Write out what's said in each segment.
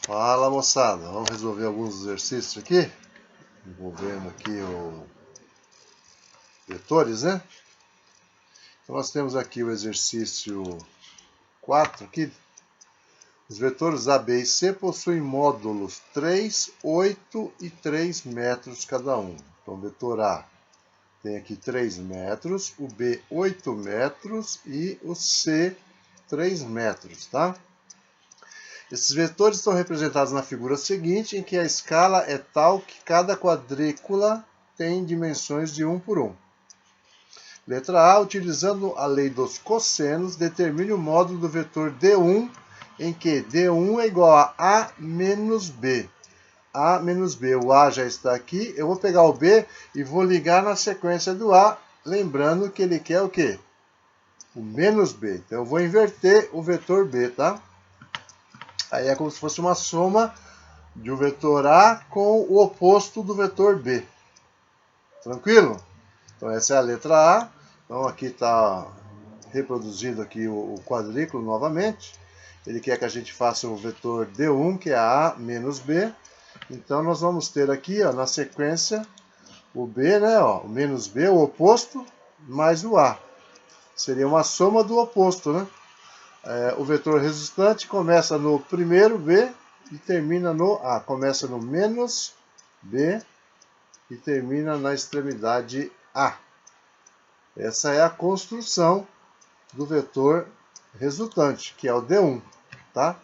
Fala, moçada, vamos resolver alguns exercícios aqui, envolvendo aqui os vetores, né? Então nós temos aqui o exercício 4 aqui. Os vetores A, B e C possuem módulos 3, 8 e 3 metros cada um. Então o vetor A tem aqui 3 metros, o B 8 metros e o C 3 metros, tá? Esses vetores estão representados na figura seguinte, em que a escala é tal que cada quadrícula tem dimensões de 1 por 1. Letra A, utilizando a lei dos cossenos, determine o módulo do vetor D1, em que D1 é igual a A menos B. A menos B, o A já está aqui, eu vou pegar o B e vou ligar na sequência do A, lembrando que ele quer o quê? O menos B. Então eu vou inverter o vetor B, tá? Aí é como se fosse uma soma de um vetor A com o oposto do vetor B. Tranquilo? Então essa é a letra A. Então aqui está reproduzido aqui o quadrículo novamente. Ele quer que a gente faça o vetor D1, que é A menos B. Então nós vamos ter aqui, ó, na sequência, o B, né, ó, o menos B, o oposto, mais o A. Seria uma soma do oposto, né? O vetor resultante começa no primeiro B e termina no A. Começa no menos B e termina na extremidade A. Essa é a construção do vetor resultante, que é o D1, tá?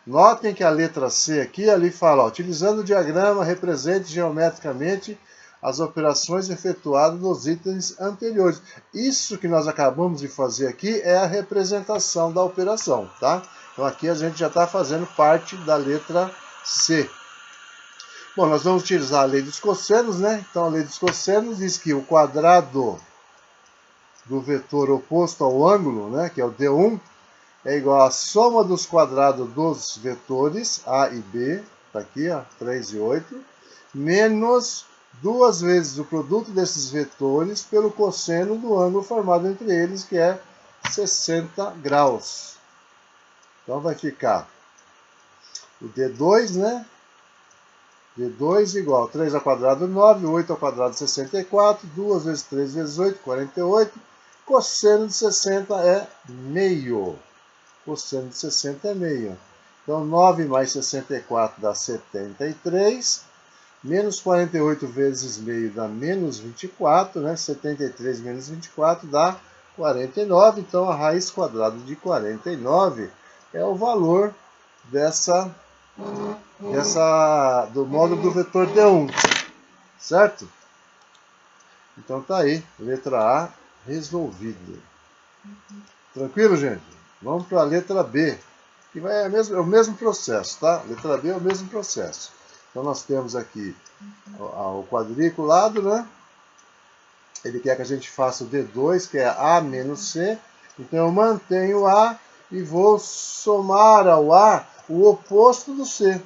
Notem que a letra C aqui, ali fala, ó, utilizando o diagrama, represente geometricamente as operações efetuadas nos itens anteriores. Isso que nós acabamos de fazer aqui é a representação da operação, tá? Então aqui a gente já está fazendo parte da letra C. Bom, nós vamos utilizar a lei dos cossenos, né? Então a lei dos cossenos diz que o quadrado do vetor oposto ao ângulo, né, que é o D1, é igual à soma dos quadrados dos vetores A e B, está aqui, ó, 3 e 8, menos 2 vezes o produto desses vetores pelo cosseno do ângulo formado entre eles, que é 60 graus. Então vai ficar o D2, né? D2 igual a 3 ao quadrado 9, 8 ao quadrado 64, 2 vezes 3 vezes 8, 48. Cosseno de 60 é meio. Cosseno de 60 é meio. Então 9 mais 64 dá 73. Menos 48 vezes meio dá menos 24, né? 73 menos 24 dá 49. Então a raiz quadrada de 49 é o valor do módulo do vetor D1, certo? Então tá aí, letra A resolvido. Tranquilo, gente? Vamos para a letra B, que é o mesmo processo, tá? Letra B é o mesmo processo. Então nós temos aqui o quadriculado, né? Ele quer que a gente faça o D2, que é A menos C. Então eu mantenho A e vou somar ao A o oposto do C.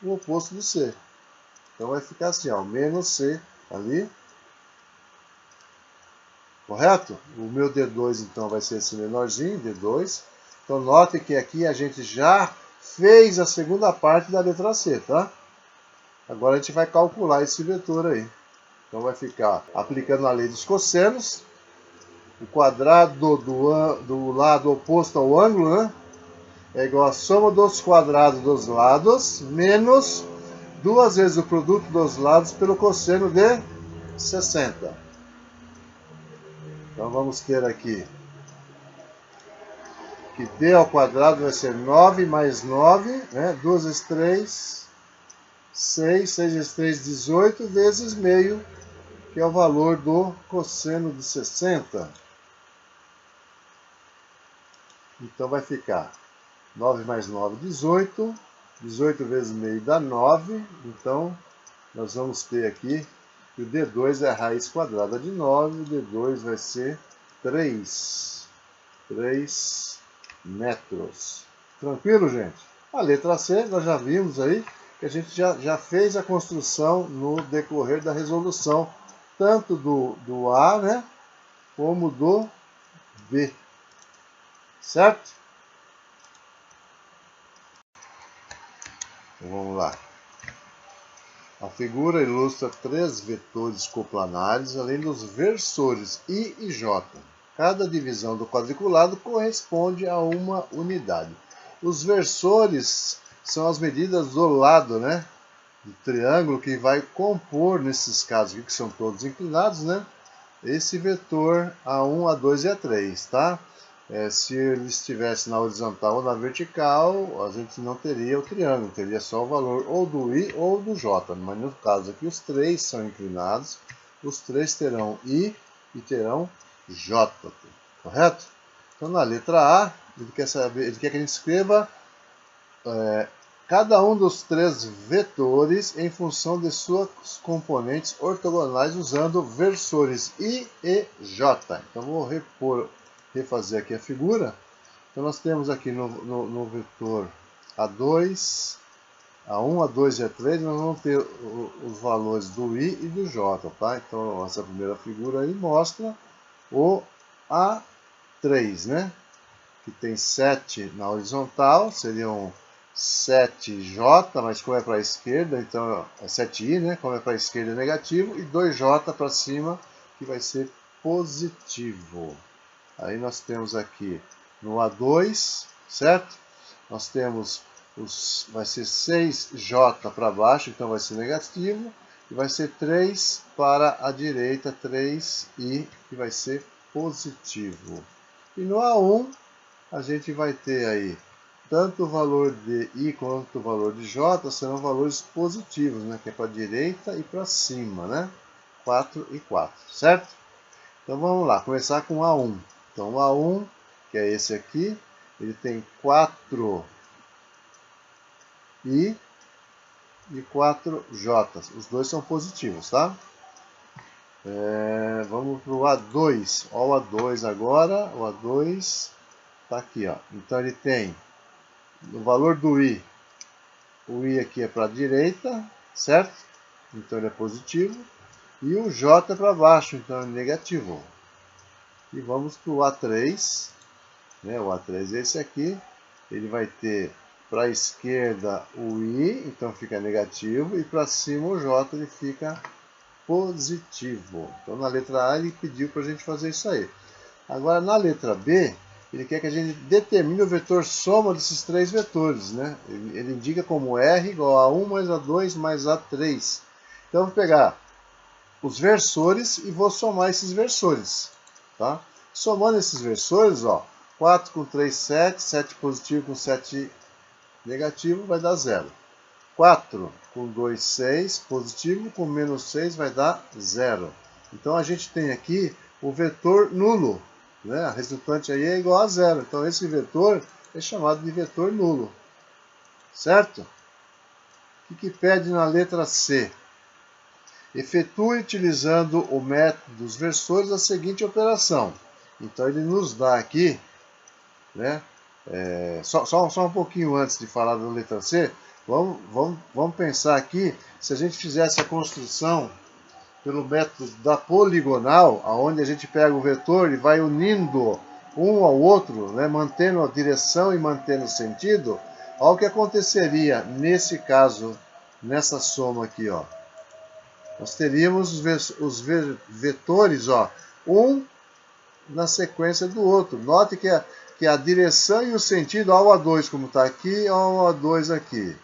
O oposto do C. Então vai ficar assim, ó, menos C ali. Correto? O meu D2 então vai ser esse menorzinho, D2. Então note que aqui a gente já fez a segunda parte da letra C, tá? Agora a gente vai calcular esse vetor aí. Então vai ficar aplicando a lei dos cossenos. O quadrado do lado oposto ao ângulo, né? É igual a soma dos quadrados dos lados menos 2 vezes o produto dos lados pelo cosseno de 60. Então vamos ter aqui que d ao quadrado vai ser 9 mais 9, né? 2 vezes 3, 6, 6 vezes 3, 18, vezes meio, que é o valor do cosseno de 60. Então vai ficar 9 mais 9, 18. 18 vezes meio dá 9. Então nós vamos ter aqui que o D2 é a raiz quadrada de 9. O D2 vai ser 3 metros. Tranquilo, gente? A letra C nós já vimos aí que a gente já fez a construção no decorrer da resolução, tanto do A, né, como do B. Certo? Então vamos lá. A figura ilustra 3 vetores coplanares, além dos versores I e J. Cada divisão do quadriculado corresponde a uma unidade. Os versores são as medidas do lado, né, do triângulo que vai compor, nesses casos aqui, que são todos inclinados, né, esse vetor A1, A2 e A3, tá? Se ele estivesse na horizontal ou na vertical, a gente não teria o triângulo, teria só o valor ou do I ou do J. Mas no caso aqui, os três são inclinados, os três terão I e terão J, correto? Então na letra A, ele quer que a gente escreva cada um dos 3 vetores em função de suas componentes ortogonais usando versores I e J. Então vou refazer aqui a figura. Então nós temos aqui no vetor A2, A1, A2 e A3, nós vamos ter os valores do I e do J, tá? Então essa primeira figura aí mostra o A3, né? Que tem 7 na horizontal, seriam 7J, mas como é para a esquerda, então é 7I, né? Como é para a esquerda é negativo, e 2J para cima, que vai ser positivo. Aí nós temos aqui no A2, certo? Nós temos vai ser 6J para baixo, então vai ser negativo, e vai ser 3 para a direita, 3I, que vai ser positivo. E no A1, a gente vai ter aí tanto o valor de I quanto o valor de J serão valores positivos, né? Que é para a direita e para cima, né? 4 e 4, certo? Então vamos lá, começar com o A1. Então o A1, que é esse aqui, ele tem 4I e 4J. Os dois são positivos, tá? Vamos para o A2. Olha o A2 agora. O A2 está aqui, ó. Então ele tem o valor do I. O I aqui é para a direita, certo? Então ele é positivo. E o J é para baixo, então é negativo. E vamos para o A3. Né? O A3 é esse aqui. Ele vai ter para a esquerda o I, então fica negativo. E para cima o J, ele fica positivo. Então na letra A ele pediu para a gente fazer isso aí. Agora na letra B, ele quer que a gente determine o vetor soma desses 3 vetores, né? Ele indica como R igual a 1 mais A2 mais A3. Então eu vou pegar os versores e vou somar esses versores, tá? Somando esses versores, ó, 4 com 3, 7, 7 positivo com 7 negativo vai dar 0. 4 com 2, 6, positivo com menos 6 vai dar 0. Então a gente tem aqui o vetor nulo, né? A resultante aí é igual a 0. Então esse vetor é chamado de vetor nulo, certo? O que pede na letra C? Efetue utilizando o método dos versores a seguinte operação. Então ele nos dá aqui, né? Só um pouquinho antes de falar da letra C, vamos pensar aqui, se a gente fizesse a construção pelo método da poligonal, onde a gente pega o vetor e vai unindo um ao outro, né, mantendo a direção e mantendo o sentido, olha o que aconteceria nesse caso, nessa soma aqui, ó. Nós teríamos os vetores, ó, um na sequência do outro. Note que a direção e o sentido, olha o A2 como está aqui, olha o A2 aqui.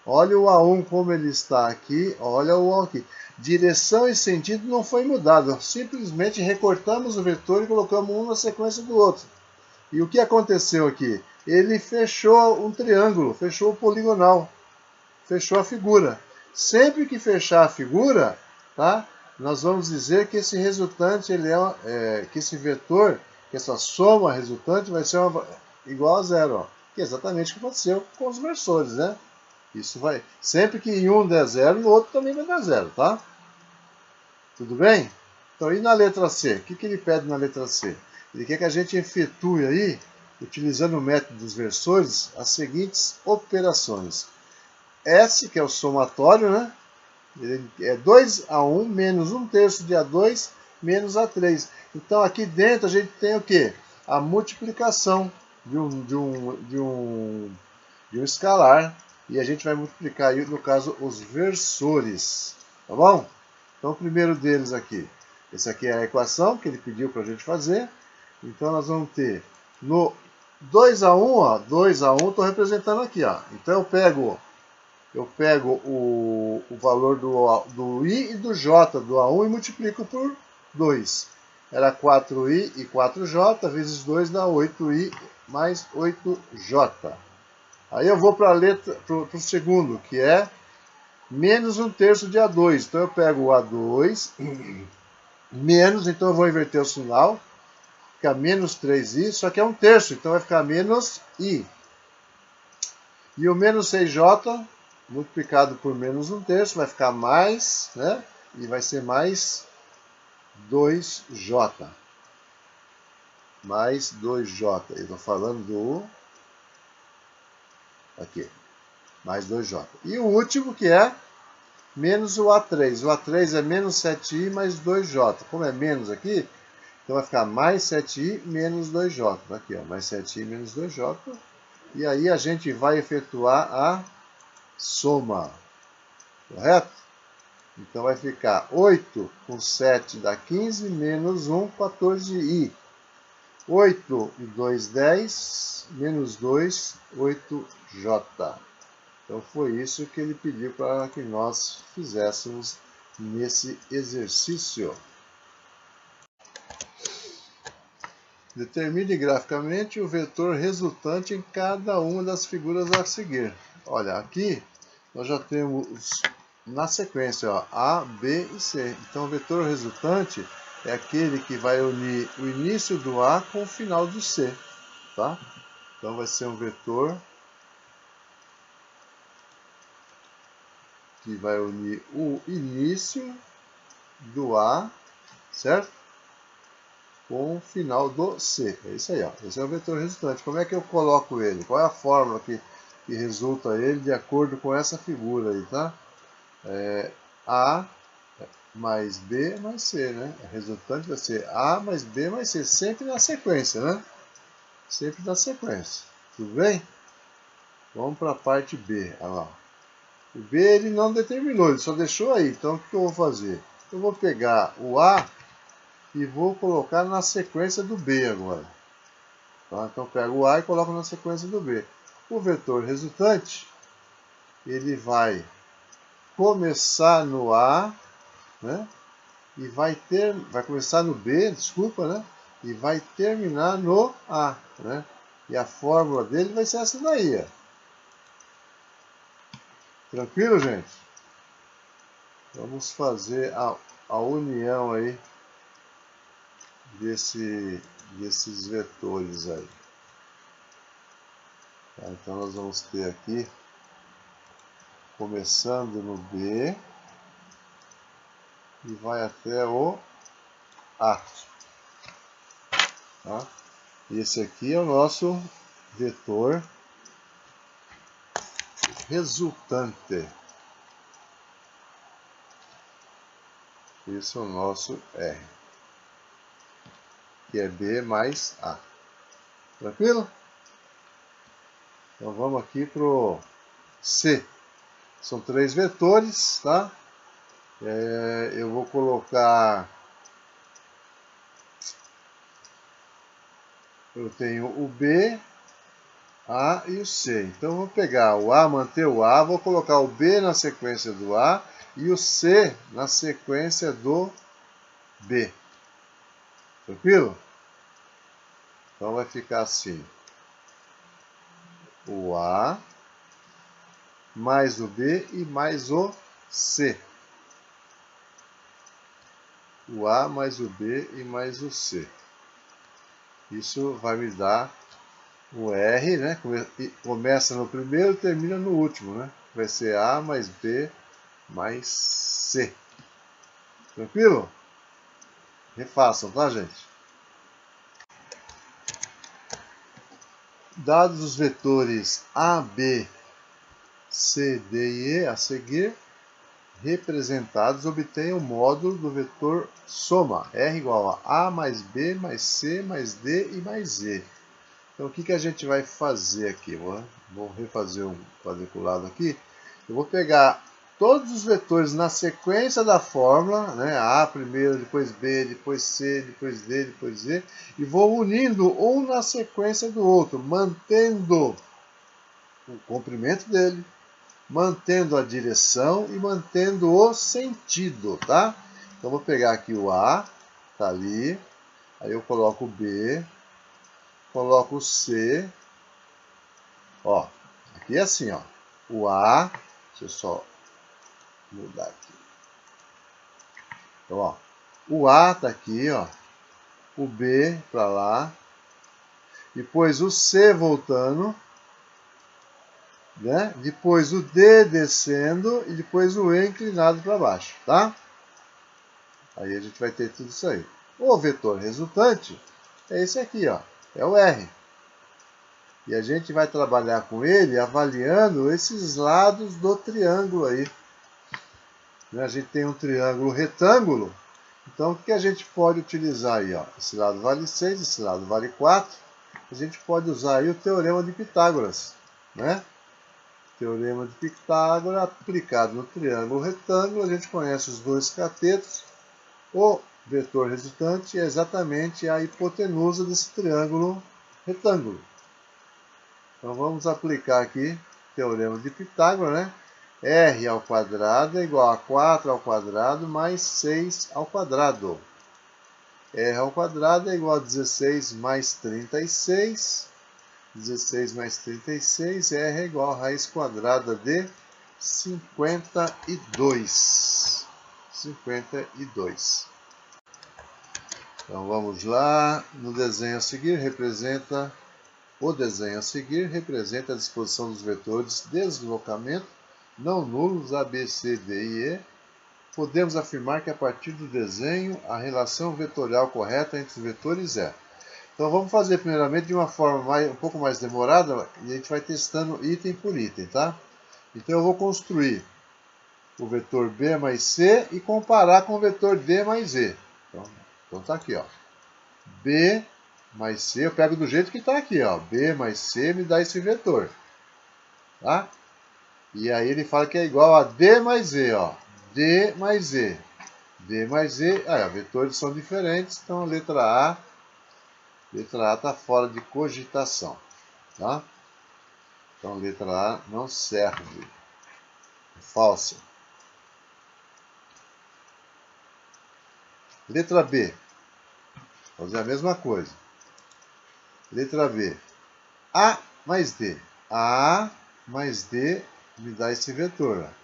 Olha o A1 como ele está aqui, olha o A aqui. Direção e sentido não foi mudado, simplesmente recortamos o vetor e colocamos um na sequência do outro. E o que aconteceu aqui? Ele fechou um triângulo, fechou o poligonal, fechou a figura. Sempre que fechar a figura, tá? Nós vamos dizer que esse resultante, que esse vetor, que essa soma resultante vai ser igual a 0, ó. Que é exatamente o que aconteceu com os versores, né? Isso vai, sempre que em um der 0, no outro também vai dar 0, tá? Tudo bem? Então, e na letra C? O que ele pede na letra C? Ele quer que a gente efetue aí, utilizando o método dos versores, as seguintes operações. S, que é o somatório, né? É 2A1 menos 1/3 de A2 menos A3. Então, aqui dentro a gente tem o quê? A multiplicação de um escalar E a gente vai multiplicar aí, no caso, os versores. Tá bom? Então, o primeiro deles aqui. Esse aqui é a equação que ele pediu para a gente fazer. Então, nós vamos ter no 2 a 1, ó, 2 a 1, estou representando aqui, ó. Então, eu pego o valor do i e do j do A1 e multiplico por 2. Era 4i e 4j vezes 2 dá 8i mais 8j. Aí eu vou para o segundo, que é menos 1/3 de A2. Então eu pego o A2 menos, então eu vou inverter o sinal. Fica menos 3i, só que é 1/3, então vai ficar menos i. E o menos 6j multiplicado por menos 1/3 vai ficar mais, né? E vai ser mais 2j. Mais 2j. Eu estou falando do... Aqui. Mais 2j. E o último que é menos o A3. O A3 é menos 7i mais 2j. Como é menos aqui, então vai ficar mais 7i menos 2j. Aqui, ó, mais 7i menos 2j. E aí a gente vai efetuar a soma. Correto? Então vai ficar 8 com 7 dá 15, menos 1, 14i. 8 e 2, 10, menos 2, 8j. Então foi isso que ele pediu para que nós fizéssemos nesse exercício. Determine graficamente o vetor resultante em cada uma das figuras a seguir. Olha, aqui nós já temos na sequência, ó, A, B e C. Então o vetor resultante é aquele que vai unir o início do A com o final do C. Tá? Então vai ser um vetor que vai unir o início do A, certo? Com o final do C. É isso aí, ó. Esse é o vetor resultante. Como é que eu coloco ele? Qual é a fórmula que resulta ele de acordo com essa figura aí, tá? A mais B mais C, né? O resultante vai ser A mais B mais C, sempre na sequência, né? Sempre na sequência. Tudo bem? Vamos para a parte B. Olha lá. O B ele não determinou, ele só deixou aí. Então o que eu vou fazer? Eu vou pegar o A e vou colocar na sequência do B agora. Tá? Então eu pego o A e coloco na sequência do B. O vetor resultante, ele vai começar no A, né? E vai começar no B, desculpa, né? E vai terminar no A, né? E a fórmula dele vai ser essa daí, ó. Tranquilo, gente? Vamos fazer a união aí desses vetores aí. Tá? Então nós vamos ter aqui, começando no B, e vai até o A. Tá? E esse aqui é o nosso vetor resultante. Esse é o nosso R, que é B mais A. Tranquilo? Então vamos aqui para o C. São 3 vetores, tá? Eu vou colocar... Eu tenho o B, A e o C. Então eu vou pegar o A, manter o A, vou colocar o B na sequência do A e o C na sequência do B. Tranquilo? Então vai ficar assim. O A, mais o B e mais o C. O A mais o B e mais o C. Isso vai me dar o R, né? Começa no primeiro e termina no último, né? Vai ser A mais B mais C. Tranquilo? Refaçam, tá, gente? Dados os vetores A, B, C, D e E a seguir, representados, obtenha o módulo do vetor soma. R igual a mais B mais C mais D e mais E. Então o que a gente vai fazer aqui? Vou refazer um quadriculado aqui. Eu vou pegar todos os vetores na sequência da fórmula, né? A primeiro, depois B, depois C, depois D, depois Z, e vou unindo um na sequência do outro, mantendo o comprimento dele, mantendo a direção e mantendo o sentido, tá? Então vou pegar aqui o A, tá ali, aí eu coloco o B, coloco o C, ó, aqui é assim, ó, o A, deixa eu só mudar aqui. Então, ó, o A tá aqui, ó, o B para lá, depois o C voltando, né? Depois o D descendo e depois o E inclinado para baixo, tá? Aí a gente vai ter tudo isso aí. O vetor resultante é esse aqui, ó, é o R. E a gente vai trabalhar com ele avaliando esses lados do triângulo aí. A gente tem um triângulo retângulo, então o que a gente pode utilizar aí? Ó? Esse lado vale 6, esse lado vale 4. A gente pode usar aí o teorema de Pitágoras, né? Teorema de Pitágoras aplicado no triângulo retângulo, a gente conhece os dois catetos. O vetor resultante é exatamente a hipotenusa desse triângulo retângulo. Então vamos aplicar aqui o teorema de Pitágoras, né? R ao quadrado é igual a 4 ao quadrado mais 6 ao quadrado. R ao quadrado é igual a 16 mais 36. 16 mais 36, R é igual a raiz quadrada de 52. 52. Então vamos lá. No desenho a seguir representa a disposição dos vetores deslocamento não nulos A, B, C, D e E. Podemos afirmar que a partir do desenho a relação vetorial correta entre os vetores é. Então vamos fazer primeiramente de uma forma um pouco mais demorada e a gente vai testando item por item, tá? Então eu vou construir o vetor B mais C e comparar com o vetor D mais E. Então tá aqui, ó. B mais C, eu pego do jeito que está aqui, ó. B mais C me dá esse vetor, tá? E aí ele fala que é igual a D mais E, ó. D mais E. D mais E, vetores são diferentes, então a letra A está fora de cogitação, tá? Então a letra A não serve, é falsa. Letra B, vou fazer a mesma coisa. Letra B, A mais D. A mais D me dá esse vetor, ó.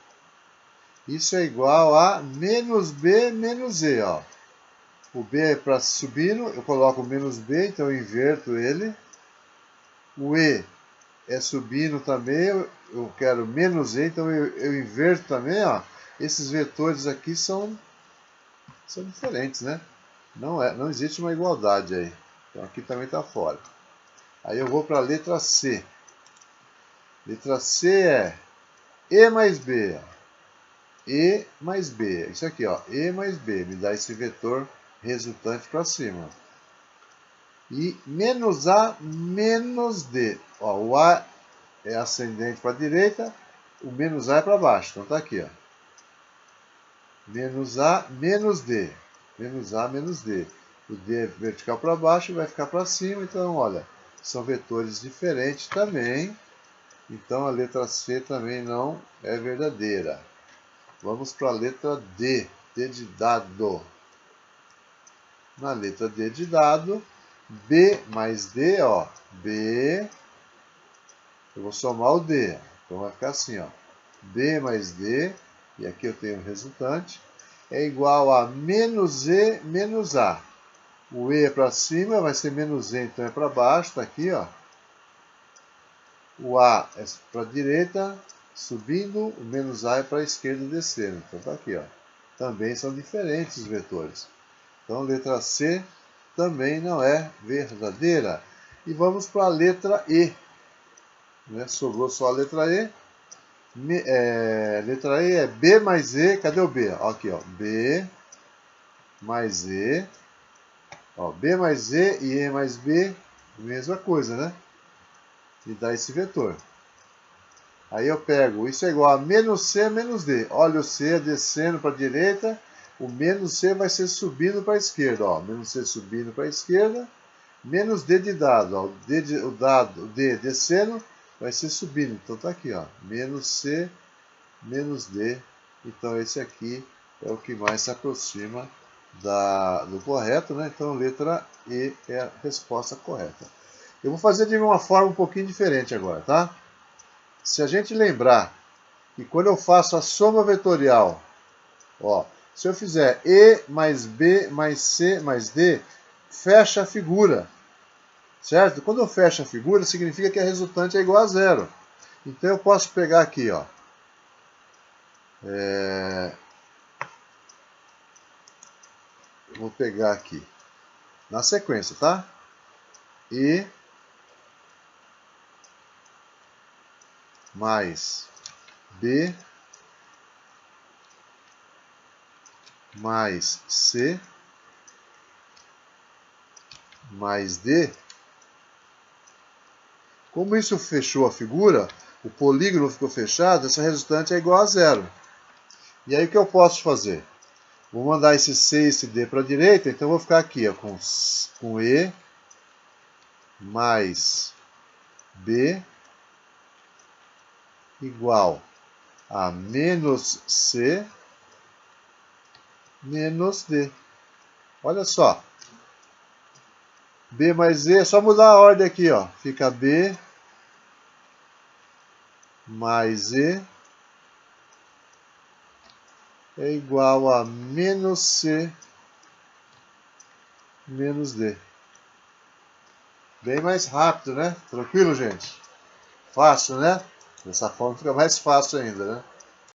Isso é igual a menos B menos E, ó. O B é para subindo, eu coloco menos B, então eu inverto ele. O E é subindo também, eu quero menos E, então eu inverto também, ó. Esses vetores aqui são diferentes, né? Não existe uma igualdade aí. Então aqui também está fora. Aí eu vou para a letra C. Letra C é E mais B, ó. E mais B, isso aqui, ó, E mais B, me dá esse vetor resultante para cima. E menos A menos D, ó, o A é ascendente para a direita, o menos A é para baixo, então tá aqui, ó. Menos A menos D, menos A menos D. O D é vertical para baixo e vai ficar para cima, então olha, são vetores diferentes também, então a letra C também não é verdadeira. Vamos para a letra D, D de dado. Na letra D de dado, B mais D, ó, B, eu vou somar o D, então vai ficar assim, ó, B mais D, e aqui eu tenho o resultante, é igual a menos E menos A. O E é para cima, vai ser menos E, então é para baixo, tá aqui, ó. O A é para a direita, subindo, o menos A é para a esquerda descendo. Então tá aqui, ó. Também são diferentes os vetores. Então letra C também não é verdadeira. E vamos para a letra E. Né? Sobrou só a letra E. Letra E é B mais E. Cadê o B? Ó, aqui, ó. B mais E. Ó, B mais E e E mais B Mesma coisa, né? E dá esse vetor. Aí eu pego, isso é igual a menos C menos D. Olha o C descendo para a direita, o menos C vai ser subindo para a esquerda. Ó, menos C subindo para a esquerda, menos D de dado. Ó, o D descendo vai ser subindo. Então tá aqui, ó, menos C menos D. Então esse aqui é o que mais se aproxima do correto, né? Então letra E é a resposta correta. Eu vou fazer de uma forma um pouquinho diferente agora, tá? Se a gente lembrar que quando eu faço a soma vetorial, ó, se eu fizer E mais B mais C mais D, fecha a figura, certo? Quando eu fecho a figura, significa que a resultante é igual a zero. Então eu posso pegar aqui, ó, vou pegar aqui, na sequência, tá? E mais B mais C mais D. Como isso fechou a figura, o polígono ficou fechado, essa resultante é igual a zero. E aí o que eu posso fazer? Vou mandar esse C e esse D para a direita, então eu vou ficar aqui ó, com E mais B igual a menos C menos D. Olha só. B mais E, é só mudar a ordem aqui, ó. Fica B mais E é igual a menos C menos D. Bem mais rápido, né? Tranquilo, gente? Fácil, né? Dessa forma fica mais fácil ainda, né?